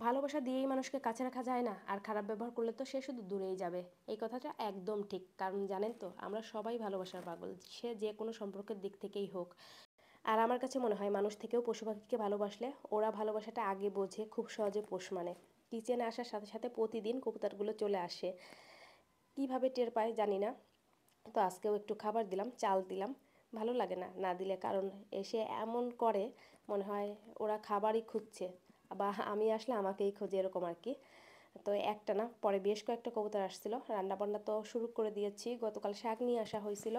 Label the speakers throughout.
Speaker 1: ভালোবাসা দিয়েই মানুষকে কাছে রাখা যায় না, আর খারাপ ব্যবহার করলে তো সে শুধু দূরেই যাবে। এই কথাটা একদম ঠিক, কারণ জানেন তো আমরা সবাই ভালোবাসার পাগল, সে যে কোনো সম্পর্কের দিক থেকেই হোক। আর আমার কাছে মনে হয় মানুষ থেকেও পশু পাখিকে ভালোবাসলে ওরা ভালোবাসাটা আগে বোঝে, খুব সহজে পোষ মানে। কিচেনে আসার সাথে সাথে প্রতিদিন কবুতরগুলো চলে আসে, কিভাবে টের পায় জানি না। তো আজকেও একটু খাবার দিলাম, চাল দিলাম। ভালো লাগে না না দিলে, কারণ এসে এমন করে মনে হয় ওরা খাবারই খুঁজছে, বা আমি আসলে আমাকেই খোঁজে, এরকম আর কি। তো একটা না, পরে বেশ কয়েকটা কবুতর আসছিল, রান্নাবান্না তো শুরু করে দিয়েছি। গতকাল শাক নিয়ে আসা হয়েছিল,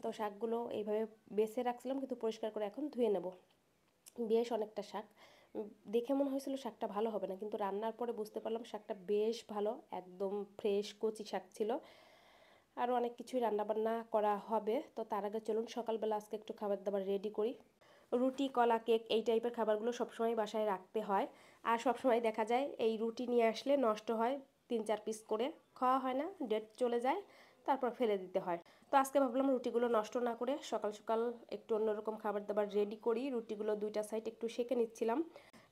Speaker 1: তো শাকগুলো এইভাবে বেছে রাখছিলাম, কিন্তু পরিষ্কার করে এখন ধুয়ে নেব। বেশ অনেকটা শাক। দেখে মনে হয়েছিল শাকটা ভালো হবে না, কিন্তু রান্নার পরে বুঝতে পারলাম শাকটা বেশ ভালো, একদম ফ্রেশ কচি শাক ছিল। আরও অনেক কিছুই রান্নাবান্না করা হবে, তো তার আগে চলুন সকালবেলা আজকে একটু খাবার দাবার রেডি করি। রুটি, কলা, কেক এই টাইপের খাবারগুলো সবসময় বাসায় রাখতে হয়। আর সবসময় দেখা যায় এই রুটি নিয়ে আসলে নষ্ট হয়, 3-4 পিস করে খাওয়া হয় না, ডেট চলে যায়, তারপর ফেলে দিতে হয়। তো আজকে ভাবলাম রুটিগুলো নষ্ট না করে সকাল সকাল একটু অন্যরকম খাবার দাবার রেডি করি। রুটিগুলো দুইটা সাইড একটু সেঁকে নিচ্ছিলাম।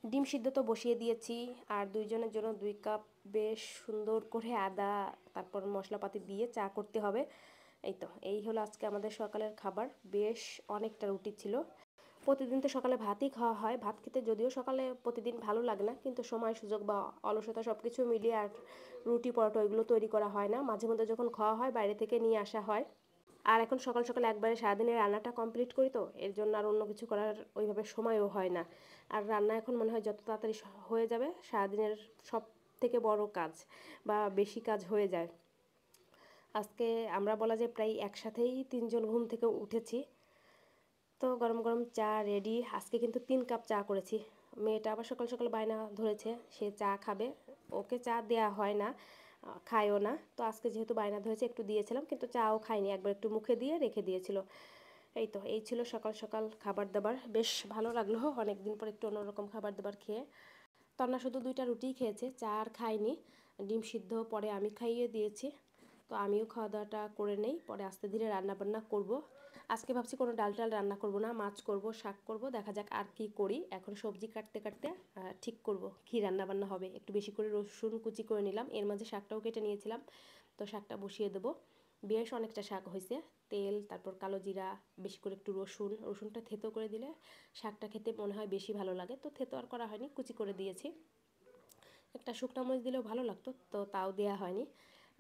Speaker 1: ডিম সিদ্ধ তো বসিয়ে দিয়েছি, আর দুইজনের জন্য 2 কাপ বেশ সুন্দর করে আদা, তারপর মশলাপাতি দিয়ে চা করতে হবে। এই তো এই হলো আজকে আমাদের সকালের খাবার। বেশ অনেকটা রুটি ছিল। প্রতিদিন তো সকালে ভাতই খাওয়া হয়, ভাত খেতে যদিও সকালে প্রতিদিন ভালো লাগে না, কিন্তু সময় সুযোগ বা অলসতা সব কিছু মিলিয়ে আর রুটি পরোটা ওইগুলো তৈরি করা হয় না। মাঝে মধ্যে যখন খাওয়া হয় বাইরে থেকে নিয়ে আসা হয়। আর এখন সকাল সকাল একবারে সারাদিনের রান্নাটা কমপ্লিট করি, তো এর জন্য আর অন্য কিছু করার ওইভাবে সময়ও হয় না। আর রান্না এখন মনে হয় যত তাড়াতাড়ি হয়ে যাবে, সারাদিনের সব থেকে বড় কাজ বা বেশি কাজ হয়ে যায়। আজকে আমরা বলা যায় প্রায় একসাথেই 3জন ঘুম থেকে উঠেছি। তো গরম গরম চা রেডি। আজকে কিন্তু 3 কাপ চা করেছি। মেয়েটা আবার সকাল সকাল বায়না ধরেছে, সে চা খাবে। ওকে চা দেয়া হয় না, খায়ও না। তো আজকে যেহেতু বায়না ধরেছে একটু দিয়েছিলাম, কিন্তু চাও খায়নি, একবার একটু মুখে দিয়ে রেখে দিয়েছিল। এই তো এই ছিল সকাল সকাল খাবার দাবার। বেশ ভালো লাগলো অনেকদিন পর একটু অন্যরকম খাবার দাবার খেয়ে। তন্না শুধু 2টা রুটিই খেয়েছে, চা আর খায়নি। ডিম সিদ্ধ পরে আমি খাইয়ে দিয়েছি। তো আমিও খাওয়া দাওয়াটা করে নেই, পরে আস্তে ধীরে রান্না বান্না করব। আজকে ভাবছি কোনো ডাল টাল রান্না করব না, মাছ করব, শাক করব, দেখা যাক আর কি করি। এখন সবজি কাটতে কাটতে ঠিক করব কী রান্না বান্না হবে। একটু বেশি করে রসুন কুচি করে নিলাম, এর মাঝে শাকটাও কেটে নিয়েছিলাম। তো শাকটা বসিয়ে দেবো। বেশ অনেকটা শাক হয়েছে। তেল, তারপর কালো জিরা, বেশি করে একটু রসুনটা থেতো করে দিলে শাকটা খেতে মনে হয় বেশি ভালো লাগে। তো থেতো আর করা হয়নি, কুচি করে দিয়েছি। একটা শুকনো মরিচ দিলেও ভালো লাগতো, তো তাও দেওয়া হয়নি।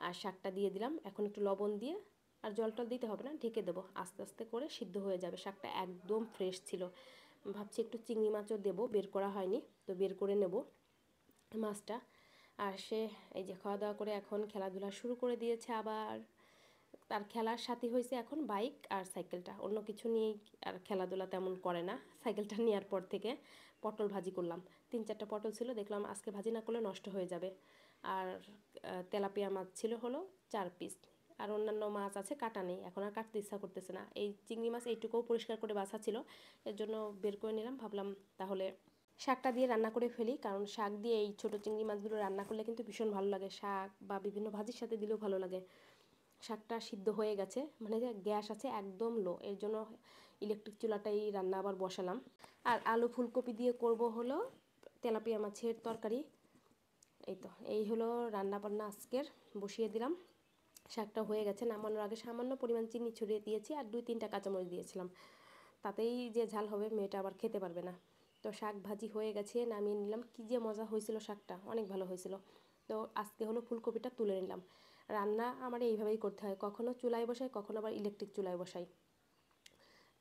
Speaker 1: আর শাকটা দিয়ে দিলাম, এখন একটু লবণ দিয়ে, আর জল টল দিতে হবে না, ঢেকে দেবো, আস্তে আস্তে করে সিদ্ধ হয়ে যাবে। শাকটা একদম ফ্রেশ ছিল। ভাবছি একটু চিংড়ি মাছও দেবো, বের করা হয়নি, তো বের করে নেব মাছটা। আর সে এই যে খাওয়া দাওয়া করে এখন খেলাধুলা শুরু করে দিয়েছে আবার। তার খেলার সাথী হয়েছে এখন বাইক আর সাইকেলটা, অন্য কিছু নিয়েই আর খেলাধুলা তেমন করে না। সাইকেলটা নেওয়ার পর থেকে পটল ভাজি করলাম। 3-4টা পটল ছিল, দেখলাম আজকে ভাজি না করলে নষ্ট হয়ে যাবে। আর তেলাপিয়া মাছ ছিল হলো 4 পিস। আর অন্যান্য মাছ আছে, কাটা নেই, এখন আর কাটতে ইচ্ছা করতেছে না। এই চিংড়ি মাছ এইটুকুও পরিষ্কার করে বাছা ছিল, এর জন্য বের করে নিলাম। ভাবলাম তাহলে শাকটা দিয়ে রান্না করে ফেলি, কারণ শাক দিয়ে এই ছোটো চিংড়ি মাছগুলো রান্না করলে কিন্তু ভীষণ ভালো লাগে। শাক বা বিভিন্ন ভাজির সাথে দিলেও ভালো লাগে। শাকটা সিদ্ধ হয়ে গেছে, মানে যে গ্যাস আছে একদম লো, এর জন্য ইলেকট্রিক চুলাটাই রান্না আবার বসালাম। আর আলু ফুলকপি দিয়ে করব হলো তেলাপিয়া মাছের তরকারি। এই তো এই হলো রান্না বান্না আজকের, বসিয়ে দিলাম। শাকটা হয়ে গেছে, নামানোর আগে সামান্য পরিমাণ চিনি ছড়িয়ে দিয়েছি, আর 2-3টা কাঁচামরিচ দিয়েছিলাম। তাতেই যে ঝাল হবে, মেয়েটা আবার খেতে পারবে না। তো শাক ভাজি হয়ে গেছে, নামিয়ে নিলাম। কী যে মজা হয়েছিল, শাকটা অনেক ভালো হয়েছিল। তো আজকে হলো ফুলকপিটা তুলে নিলাম। রান্না আমার এইভাবেই করতে হয়, কখনো চুলায় বসাই, কখনো আবার ইলেকট্রিক চুলায় বসাই।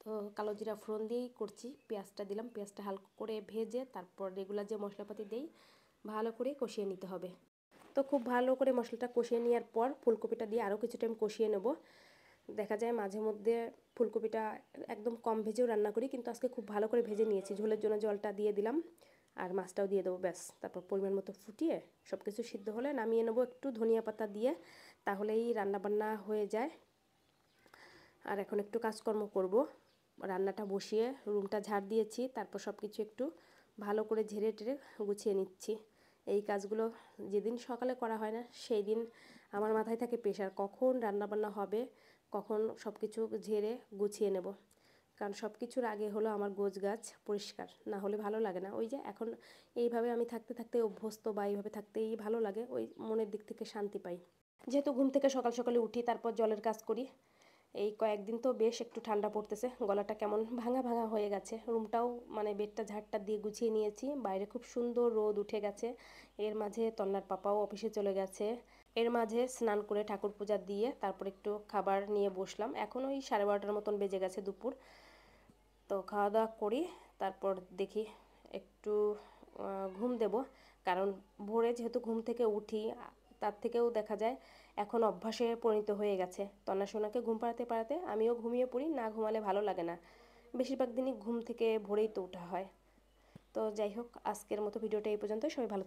Speaker 1: তো কালো জিরা ফোড়ন দিয়েই করছি। পেঁয়াজটা দিলাম, পেঁয়াজটা হালকা করে ভেজে তারপর রেগুলার যে মশলাপাতি দেই ভালো করে কষিয়ে নিতে হবে। তো খুব ভালো করে মশলাটা কষিয়ে নেওয়ার পর ফুলকপিটা দিয়ে আরও কিছু টাইম কষিয়ে নেব। দেখা যায় মাঝে মধ্যে ফুলকপিটা একদম কম ভেজেও রান্না করি, কিন্তু আজকে খুব ভালো করে ভেজে নিয়েছি। ঝোলের জন্য জলটা দিয়ে দিলাম, আর মাছটাও দিয়ে দেবো, ব্যাস। তারপর পরিমাণ মতো ফুটিয়ে সব কিছু সিদ্ধ হলে নামিয়ে নেবো একটু ধনিয়া পাতা দিয়ে, তাহলেই রান্নাবান্না হয়ে যায়। আর এখন একটু কাজকর্ম করব। রান্নাটা বসিয়ে রুমটা ঝাড় দিয়েছি, তারপর সব কিছু একটু ভালো করে ঝেড়ে টেড়ে গুছিয়ে নিচ্ছি। এই কাজগুলো যেদিন সকালে করা হয় না, সেই দিন আমার মাথায় থাকে প্রেশার, কখন রান্নাবান্না হবে, কখন সব কিছু ঝেড়ে গুছিয়ে নেব। কারণ সব কিছুর আগে হলো আমার গোছগাছ পরিষ্কার, না হলে ভালো লাগে না। ওই যে এখন এইভাবে আমি থাকতে থাকতে অভ্যস্ত বা এইভাবে থাকতেই ভালো লাগে, ওই মনের দিক থেকে শান্তি পাই। যেহেতু ঘুম থেকে সকাল সকালে উঠি, তারপর জলের কাজ করি। এই কয়েকদিন তো বেশ একটু ঠান্ডা পড়তেছে, গলাটা কেমন ভাঙা ভাঙা হয়ে গেছে। রুমটাও মানে বেডটা ঝাড়টা দিয়ে গুছিয়ে নিয়েছি, বাইরে খুব সুন্দর রোদ উঠে গেছে। এর মাঝে তন্নার পাপাও অফিসে চলে গেছে। এর মাঝে স্নান করে ঠাকুর পূজা দিয়ে তারপর একটু খাবার নিয়ে বসলাম। এখন ওই 12:30 মতন বেজে গেছে দুপুর। তো খাওয়া দাওয়া করি, তারপর দেখি একটু ঘুম দেব। কারণ ভোরে যেহেতু ঘুম থেকে উঠি, তার থেকেও দেখা যায় এখন অভ্যাসে পরিণত হয়ে গেছে। তন্না সোনাকে ঘুম পাড়াতে পাড়াতে আমিও ঘুমিয়ে পড়ি, না ঘুমালে ভালো লাগে না। বেশিরভাগ দিনই ঘুম থেকে ভোরেই তো ওঠা হয়। তো যাই হোক, আজকের মতো ভিডিওটা এই পর্যন্ত। সবাই ভালো